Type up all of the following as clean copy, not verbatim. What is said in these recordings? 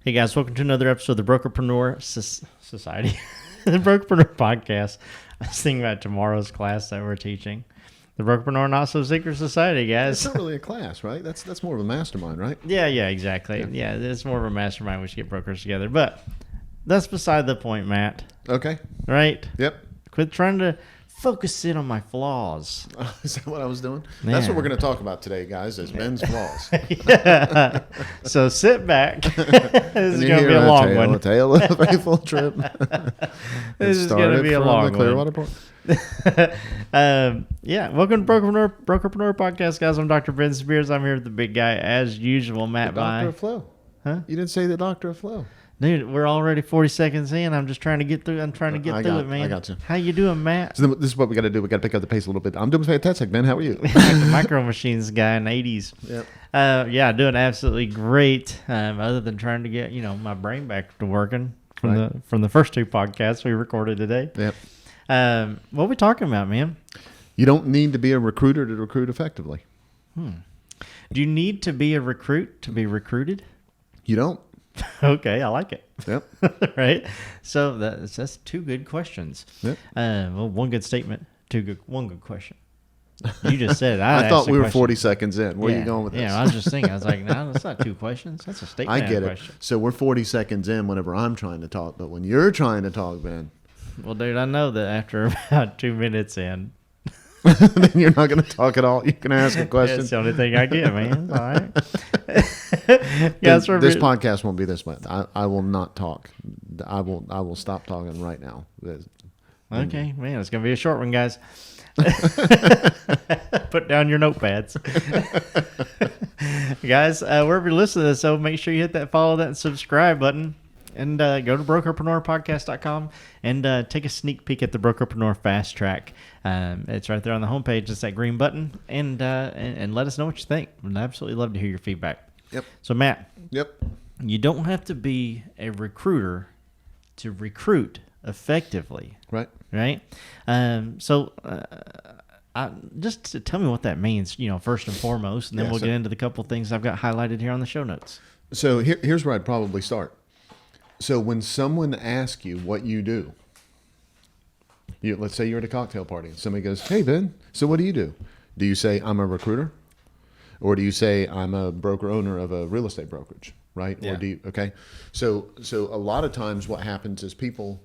Hey guys, welcome to another episode of the Brokerpreneur Society, the Brokerpreneur podcast. I was thinking about tomorrow's class that we're teaching, the Brokerpreneur Not So Secret Society, guys. It's not really a class, right? That's more of a mastermind, right? Yeah, exactly. Yeah, it's more of a mastermind. We should get brokers together, but that's beside the point, Matt. Okay. Right? Yep. Quit trying to focus in on my flaws. Is that what I was doing? Yeah. That's what we're going to talk about today, guys, is men's flaws. Yeah. So sit back. This is going to be a long one. A tale of a faithful trip. This is going to be a long one. Welcome to Brokerpreneur podcast, guys. I'm Dr. Ben Spears. I'm here with the big guy as usual, Matt. The Doctor of Flow. Huh? You didn't say the Doctor of Flow. Dude, we're already 40 seconds in. I'm just trying to get through. I'm trying to get through it, man. I got you. How you doing, Matt? So this is what we got to do. We got to pick up the pace a little bit. I'm doing fantastic, man. How are you? The Micro Machines guy in the 80s. Yep. Doing absolutely great. Other than trying to get my brain back to working from the first two podcasts we recorded today. Yep. What are we talking about, man? You don't need to be a recruiter to recruit effectively. Do you need to be a recruit to be recruited? You don't. Okay, I like it. Yep. Right. So that's two good questions. Yep. One good statement, one good question. You just said it. I thought we were 40 seconds in. Where are you going with this? Yeah, I was just thinking. I was like, no, that's not two questions. That's a statement. I get it. Question. So we're 40 seconds in whenever I'm trying to talk, but when you're trying to talk, Ben. Well, dude, I know that after about 2 minutes in, then you're not going to talk at all. You can ask a question. That's the only thing I get, man. All right. This podcast won't be this way. I will not talk. I will stop talking right now. Okay, man, it's gonna be a short one, guys. Put down your notepads, guys. Wherever you listen to this, so make sure you hit that follow, that, and subscribe button. And go to brokerpreneurpodcast.com and take a sneak peek at the Brokerpreneur Fast Track. It's right there on the homepage. It's that green button. And let us know what you think. I'd absolutely love to hear your feedback. Yep. So, Matt. Yep. You don't have to be a recruiter to recruit effectively. Right. Right? Just to tell me what that means, first and foremost. And then we'll get into the couple things I've got highlighted here on the show notes. So here's where I'd probably start. So when someone asks you what you do, let's say you're at a cocktail party and somebody goes, "Hey, Ben, so what do you do?" Do you say, "I'm a recruiter"? Or do you say, "I'm a broker owner of a real estate brokerage," right? Yeah. Or okay. So a lot of times what happens is people,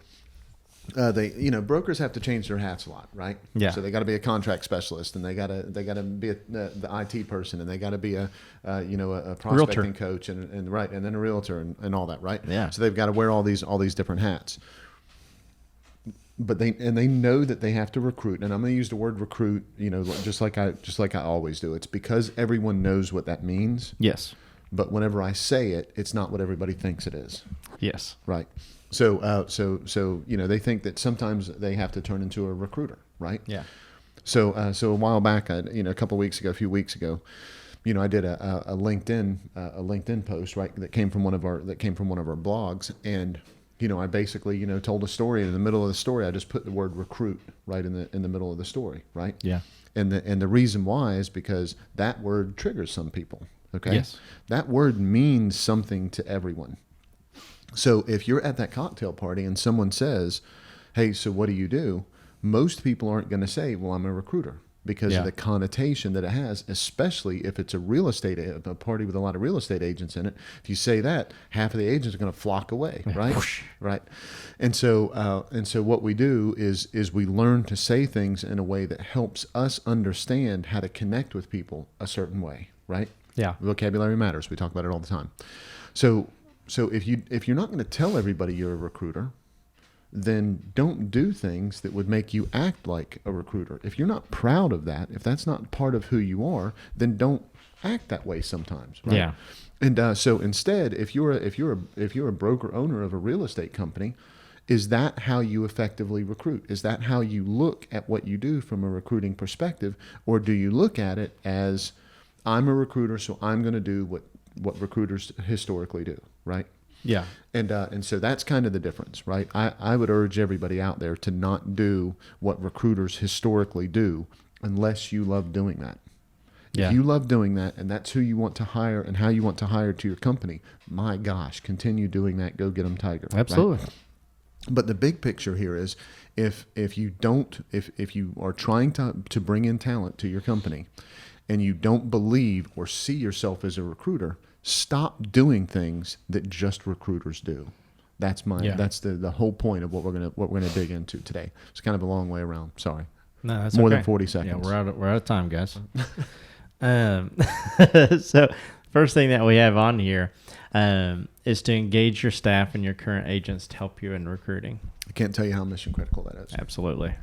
brokers have to change their hats a lot, right? Yeah. So they got to be a contract specialist, and they got to be the IT person, and they got to be a prospecting coach, and then a realtor and all that, right? Yeah. So they've got to wear all these different hats. But they know that they have to recruit, and I'm going to use the word recruit, just like I always do. It's because everyone knows what that means. Yes. But whenever I say it, it's not what everybody thinks it is. Yes. Right. So they think that sometimes they have to turn into a recruiter, right? Yeah. So a while back, a few weeks ago, I did a LinkedIn post, right, that came from one of our blogs, and I basically told a story. In the middle of the story, I just put the word recruit right in the middle of the story, right? Yeah. And the reason why is because that word triggers some people. Okay. Yes. That word means something to everyone. So if you're at that cocktail party and someone says, "Hey, so what do you do?" Most people aren't going to say, "Well, I'm a recruiter," because of the connotation that it has, especially if it's a party with a lot of real estate agents in it. If you say that, half of the agents are going to flock away, right? Right. And so what we do is we learn to say things in a way that helps us understand how to connect with people a certain way, right? Yeah. Vocabulary matters. We talk about it all the time. So if you're not going to tell everybody you're a recruiter, then don't do things that would make you act like a recruiter. If you're not proud of that, if that's not part of who you are, then don't act that way sometimes, right? Yeah. And so instead, if you're a broker owner of a real estate company, is that how you effectively recruit? Is that how you look at what you do from a recruiting perspective, or do you look at it as, I'm a recruiter, so I'm going to do what recruiters historically do, right? Yeah. And so that's kind of the difference, right? I would urge everybody out there to not do what recruiters historically do unless you love doing that. Yeah. If you love doing that and that's who you want to hire and how you want to hire to your company, my gosh, continue doing that. Go get them, Tiger. Absolutely. Right? But the big picture here is if you are trying to bring in talent to your company and you don't believe or see yourself as a recruiter, stop doing things that just recruiters do. That's the whole point of what we're gonna dig into today. It's kind of a long way around. Sorry. No, that's More okay. than 40 seconds. Yeah, we're out of time, guys. So first thing that we have on here is to engage your staff and your current agents to help you in recruiting. I can't tell you how mission critical that is. Absolutely.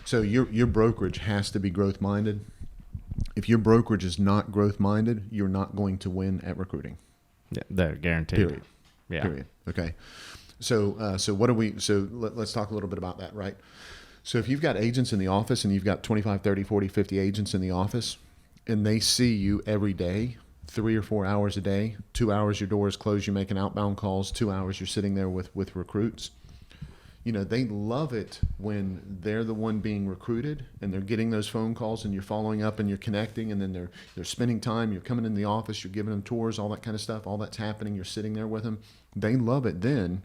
So your brokerage has to be growth minded. If your brokerage is not growth minded, you're not going to win at recruiting. Yeah, they're guaranteed. Period. Yeah. Period. Okay. So what do we? So let's talk a little bit about that, right? So if you've got agents in the office and you've got 25, 30, 40, 50 agents in the office, and they see you every day, 3 or 4 hours a day, 2 hours your door is closed, you're making outbound calls, 2 hours you're sitting there with recruits. You know, they love it when they're the one being recruited and they're getting those phone calls and you're following up and you're connecting, and then they're spending time, you're coming in the office, you're giving them tours, all that kind of stuff, all that's happening, you're sitting there with them. They love it then.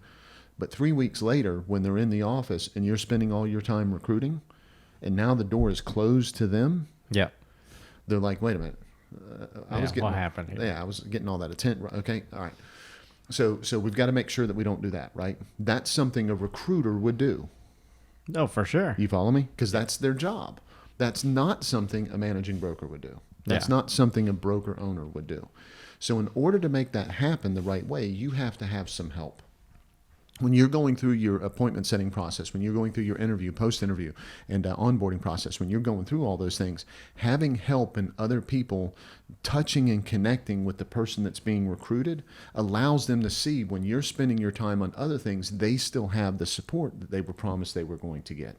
But 3 weeks later, when they're in the office and you're spending all your time recruiting and now the door is closed to them, yeah, they're like, wait a minute. What happened here? Yeah, I was getting all that attention. Okay, all right. So we've got to make sure that we don't do that, right? That's something a recruiter would do. No, for sure. You follow me? Because that's their job. That's not something a managing broker would do. That's not something a broker owner would do. So in order to make that happen the right way, you have to have some help. When you're going through your appointment setting process, when you're going through your interview, post-interview, and onboarding process, when you're going through all those things, having help and other people touching and connecting with the person that's being recruited allows them to see when you're spending your time on other things, they still have the support that they were promised they were going to get.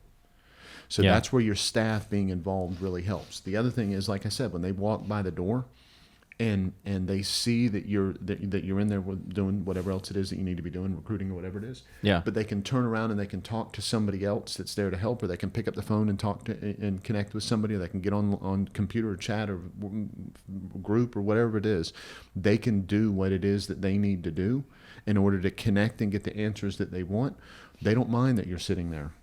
So that's where your staff being involved really helps. The other thing is, like I said, when they walk by the door, and they see that you're in there doing whatever else it is that you need to be doing, recruiting or whatever it is. Yeah. But they can turn around and they can talk to somebody else that's there to help, or they can pick up the phone and talk to and connect with somebody, or they can get on computer or chat or group or whatever it is. They can do what it is that they need to do in order to connect and get the answers that they want. They don't mind that you're sitting there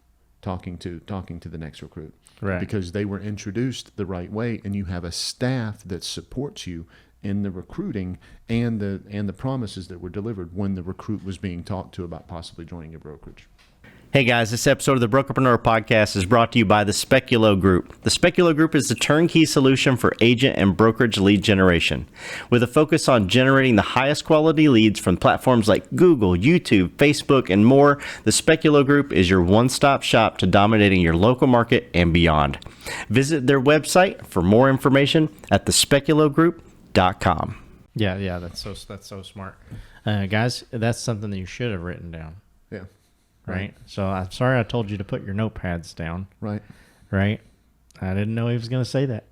talking to the next recruit. Right. Because they were introduced the right way, and you have a staff that supports you in the recruiting and the promises that were delivered when the recruit was being talked to about possibly joining your brokerage. Hey guys, this episode of the Brokerpreneur podcast is brought to you by the Speculo Group. The Speculo Group is the turnkey solution for agent and brokerage lead generation. With a focus on generating the highest quality leads from platforms like Google, YouTube, Facebook, and more, the Speculo Group is your one-stop shop to dominating your local market and beyond. Visit their website for more information at thespeculogroup.com. Yeah, that's so smart. Guys, that's something that you should have written down. Yeah. Right. So I'm sorry I told you to put your notepads down. Right. I didn't know he was going to say that.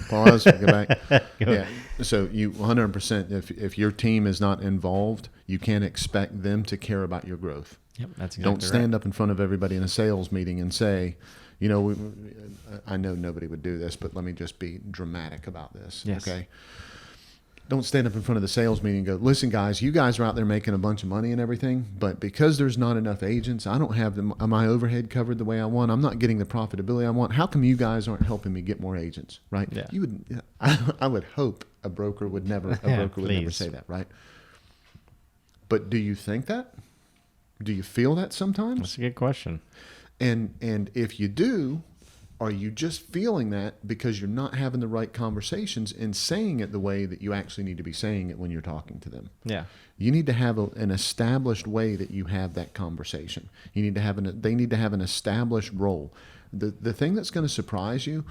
Pause. Go back. Yeah. So you 100%. If your team is not involved, you can't expect them to care about your growth. Yep. That's exactly Don't stand up in front of everybody in a sales meeting and say, you know, I know nobody would do this, but let me just be dramatic about this. Yes. Okay. Don't stand up in front of the sales meeting and go, listen, guys, you guys are out there making a bunch of money and everything, but because there's not enough agents, I don't have my overhead covered the way I want. I'm not getting the profitability I want. How come you guys aren't helping me get more agents, right? Yeah. You would. I would hope a broker would never say that, right? But do you think that? Do you feel that sometimes? That's a good question. And if you do, are you just feeling that because you're not having the right conversations and saying it the way that you actually need to be saying it when you're talking to them? Yeah. You need to have an established way that you have that conversation. You need to have they need to have an established role. The thing that's going to surprise you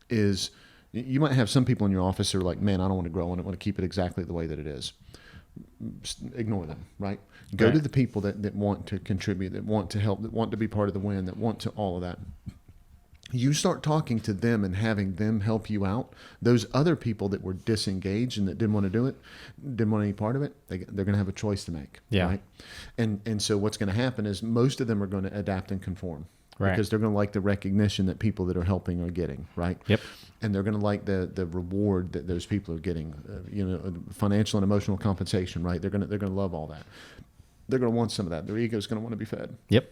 is you might have some people in your office who are like, man, I don't want to grow. I want to keep it exactly the way that it is. Ignore them, right? Go to the people that want to contribute, that want to help, that want to be part of the win, that want to all of that. You start talking to them and having them help you out. Those other people that were disengaged and that didn't want to do it, didn't want any part of it, they're going to have a choice to make. Yeah. Right? And so what's going to happen is most of them are going to adapt and conform. Right. Because they're going to like the recognition that people that are helping are getting, right? Yep. And they're going to like the reward that those people are getting, financial and emotional compensation, right? They're going to love all that. They're going to want some of that. Their ego is going to want to be fed. Yep.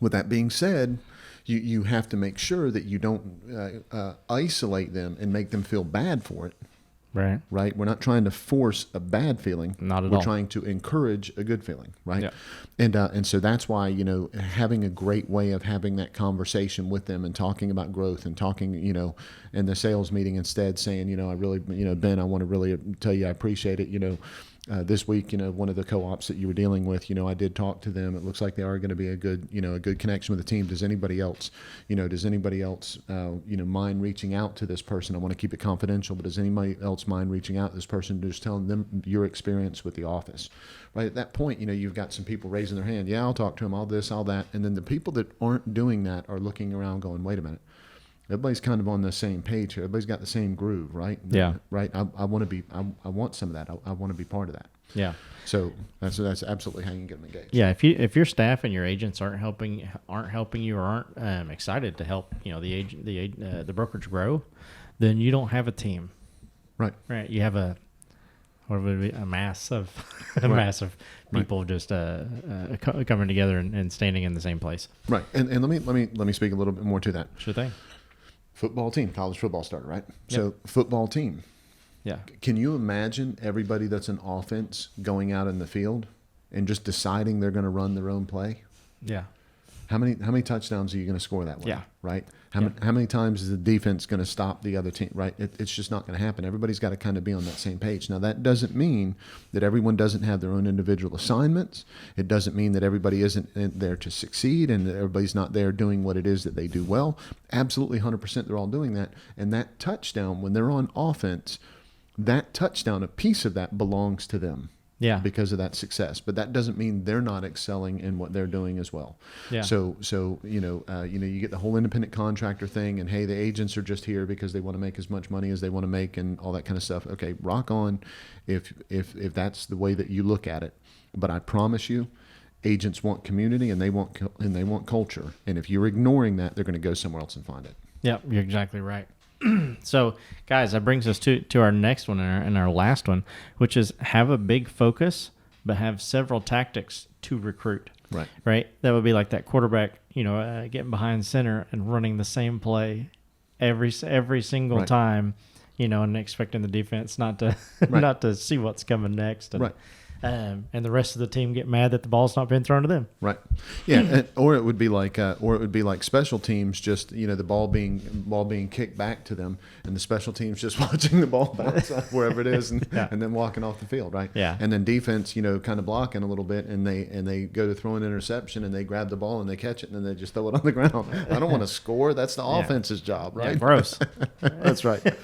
With that being said, you have to make sure that you don't isolate them and make them feel bad for it. Right. Right. We're not trying to force a bad feeling. Not at all. We're trying to encourage a good feeling. Right. Yeah. And so that's why, having a great way of having that conversation with them and talking about growth and talking, in the sales meeting, instead saying, I really, Ben, I want to really tell you, I appreciate it. This week, one of the co-ops that you were dealing with, I did talk to them. It looks like they are going to be a good connection with the team. Does anybody else mind reaching out to this person? I want to keep it confidential, but does anybody else mind reaching out to this person, just telling them your experience with the office? Right at that point, you've got some people raising their hand. Yeah, I'll talk to them. All this, all that. And then the people that aren't doing that are looking around going, wait a minute. Everybody's kind of on the same page here. Everybody's got the same groove, right? Yeah. Right. I want to be. I want some of that. I want to be part of that. Yeah. So that's absolutely how you can get them engaged. Yeah. If your staff and your agents aren't helping you or aren't excited to help the brokerage grow, then you don't have a team. Right. Right. You have a mass of people just coming together and standing in the same place. Right. And let me speak a little bit more to that. Sure thing. Football team, college football started, right? Yep. So football team. Yeah. Can you imagine everybody that's an offense going out in the field and just deciding they're going to run their own play? Yeah. How many touchdowns are you going to score that way? Yeah. Right. How many times is the defense going to stop the other team? Right. It's just not going to happen. Everybody's got to kind of be on that same page. Now that doesn't mean that everyone doesn't have their own individual assignments. It doesn't mean that everybody isn't there to succeed and that everybody's not there doing what it is that they do well. Absolutely, 100%. They're all doing that. And that touchdown, when they're on offense, that touchdown, a piece of that belongs to them. Yeah. Because of that success, but that doesn't mean they're not excelling in what they're doing as well. Yeah. So you get the whole independent contractor thing, and hey, the agents are just here because they want to make as much money as they want to make, and all that kind of stuff. Okay, rock on, if that's the way that you look at it. But I promise you, agents want community and they want culture, and if you're ignoring that, they're going to go somewhere else and find it. Yeah, you're exactly right. So, guys, that brings us to our next one and our last one, which is have a big focus, but have several tactics to recruit. Right. Right. That would be like that quarterback, getting behind center and running the same play every single Right. time, and expecting the defense not to Right. not to see what's coming next. And, Right. And the rest of the team get mad that the ball's not being thrown to them. Right. Yeah. Or it would be like special teams, just the ball being kicked back to them, and the special teams just watching the ball bounce up wherever it is, and then walking off the field. Right. Yeah. And then defense, kind of blocking a little bit, and they go to throw an interception, and they grab the ball and they catch it, and then they just throw it on the ground. I don't want to score. That's the offense's job, right? Yeah, gross. That's right.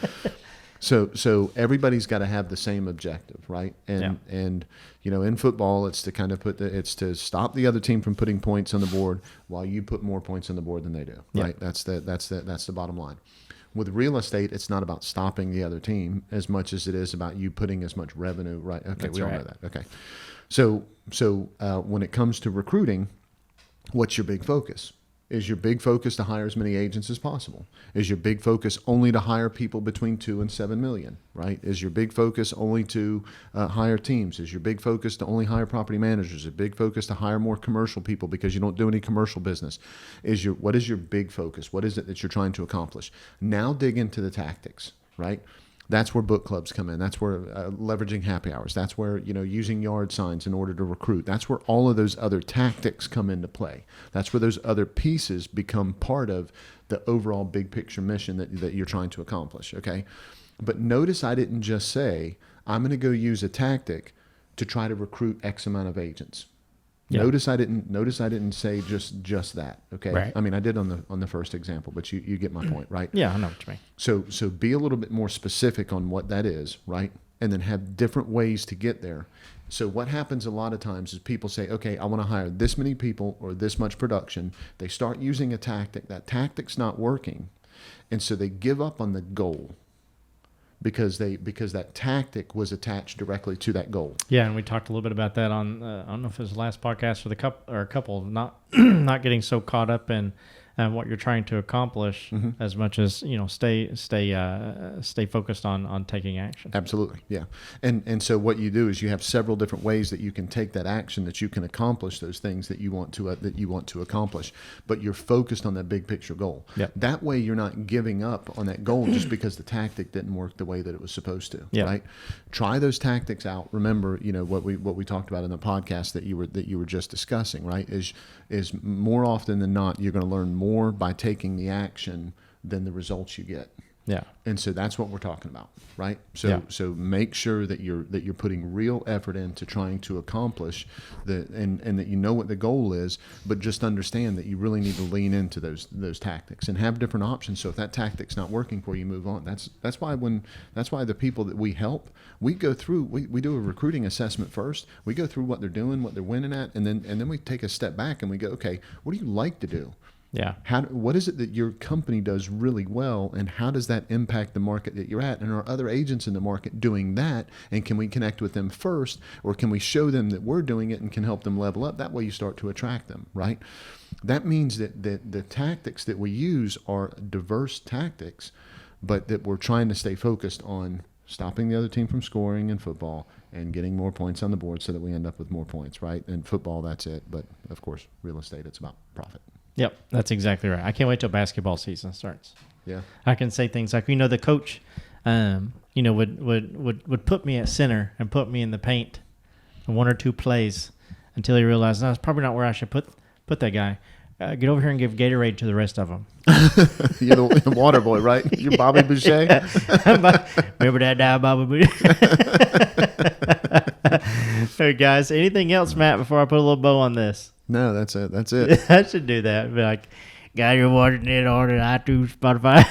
So everybody's got to have the same objective, right? And in football, it's to kind of it's to stop the other team from putting points on the board while you put more points on the board than they do, right? That's the bottom line. With real estate, it's not about stopping the other team as much as it is about you putting as much revenue, right? Okay, That's we all right. know that. Okay, so when it comes to recruiting, what's your big focus? Is your big focus to hire as many agents as possible? Is your big focus only to hire people between 2 and 7 million, right? Is your big focus only to hire teams? Is your big focus to only hire property managers? Is your big focus to hire more commercial people because you don't do any commercial business? What is your big focus? What is it that you're trying to accomplish? Now dig into the tactics, right? That's where book clubs come in. That's where leveraging happy hours. That's where, using yard signs in order to recruit. That's where all of those other tactics come into play. That's where those other pieces become part of the overall big picture mission that you're trying to accomplish, okay? But notice I didn't just say, I'm going to go use a tactic to try to recruit X amount of agents. Yeah. Notice I didn't say just that. Okay. Right. I mean, I did on the first example, but you get my point, right? Yeah, I know what you mean. So be a little bit more specific on what that is, right? And then have different ways to get there. So what happens a lot of times is people say, okay, I want to hire this many people or this much production. They start using a tactic. That tactic's not working. And so they give up on the goal because that tactic was attached directly to that goal. Yeah, and we talked a little bit about that on I don't know if it was the last podcast or a couple of not not getting so caught up in what you're trying to accomplish as much as stay focused on taking action. Absolutely, yeah. And so what you do is you have several different ways that you can take that action, that you can accomplish those things that you want to accomplish, but you're focused on that big picture goal. Yep. That way you're not giving up on that goal just because the tactic didn't work the way that it was supposed to. Yep. Right? Try those tactics out. Remember, what we talked about in the podcast that you were just discussing, right? Is more often than not you're going to learn more by taking the action than the results you get. Yeah. And so that's what we're talking about, right? So make sure that you're putting real effort into trying to accomplish and that you know what the goal is, but just understand that you really need to lean into those tactics and have different options. So if that tactic's not working for you, move on. That's why the people that we help, we go through we do a recruiting assessment first. We go through what they're doing, what they're winning at, and then we take a step back and we go, okay, what do you like to do? Yeah. What is it that your company does really well, and how does that impact the market that you're at? And are other agents in the market doing that? And can we connect with them first, or can we show them that we're doing it and can help them level up? That way you start to attract them, right? That means that the tactics that we use are diverse tactics, but that we're trying to stay focused on stopping the other team from scoring in football and getting more points on the board so that we end up with more points, right? In football, that's it. But, of course, real estate, it's about profit. Yep, that's exactly right. I can't wait till basketball season starts. Yeah, I can say things like, the coach, would put me at center and put me in the paint in one or two plays until he realized, no, it's probably not where I should put that guy. Get over here and give Gatorade to the rest of them. You're the water boy, right? You're Bobby Boucher. Remember that guy, Bobby Boucher? Hey, guys, anything else, Matt, before I put a little bow on this? No, that's it. I should do that. Be like, got your watching it on iTunes, Spotify,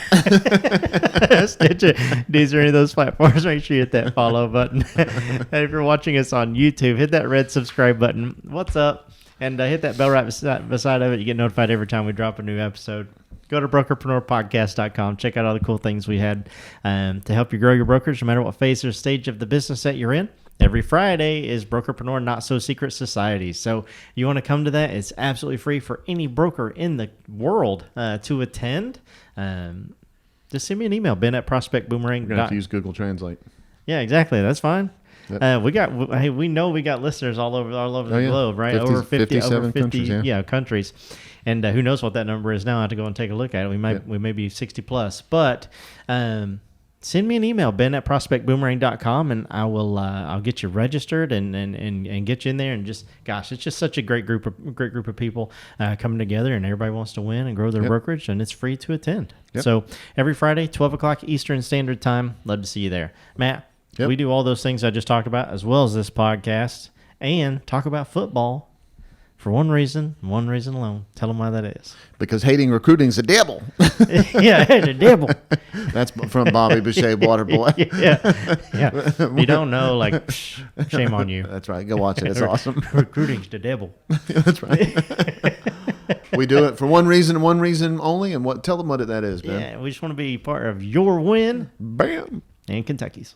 Stitcher, these or any of those platforms. Make sure you hit that follow button. And if you're watching us on YouTube, hit that red subscribe button. What's up? And hit that bell right beside of it. You get notified every time we drop a new episode. Go to brokerpreneurpodcast.com. Check out all the cool things we had to help you grow your brokerage no matter what phase or stage of the business that you're in. Every Friday is Brokerpreneur Not So Secret Society. So you want to come to that, it's absolutely free for any broker in the world to attend. Just send me an email, ben@prospectboomerang.com. You're going to have to use Google Translate. Yeah, exactly. That's fine. Yep. We know we got listeners all over the globe, right? 50, over 50 countries, countries. And who knows what that number is now? I have to go and take a look at it. We may be 60 plus. But send me an email, ben@prospectboomerang.com, and I'll get you registered and get you in there. And just, gosh, it's just such a great group of people coming together, and everybody wants to win and grow their brokerage, and it's free to attend. Yep. So every Friday, 12 o'clock Eastern Standard Time. Love to see you there. Matt, we do all those things I just talked about, as well as this podcast, and talk about football for one reason alone. Tell them why that is. Because hating recruiting's a devil. Yeah, it's a devil. That's from Bobby Boucher, Waterboy. Yeah. You don't know, shame on you. That's right. Go watch it. It's awesome. Recruiting's the devil. That's right. We do it for one reason only, and tell them what that is, man. Yeah, we just want to be part of your win. Bam. And Kentucky's.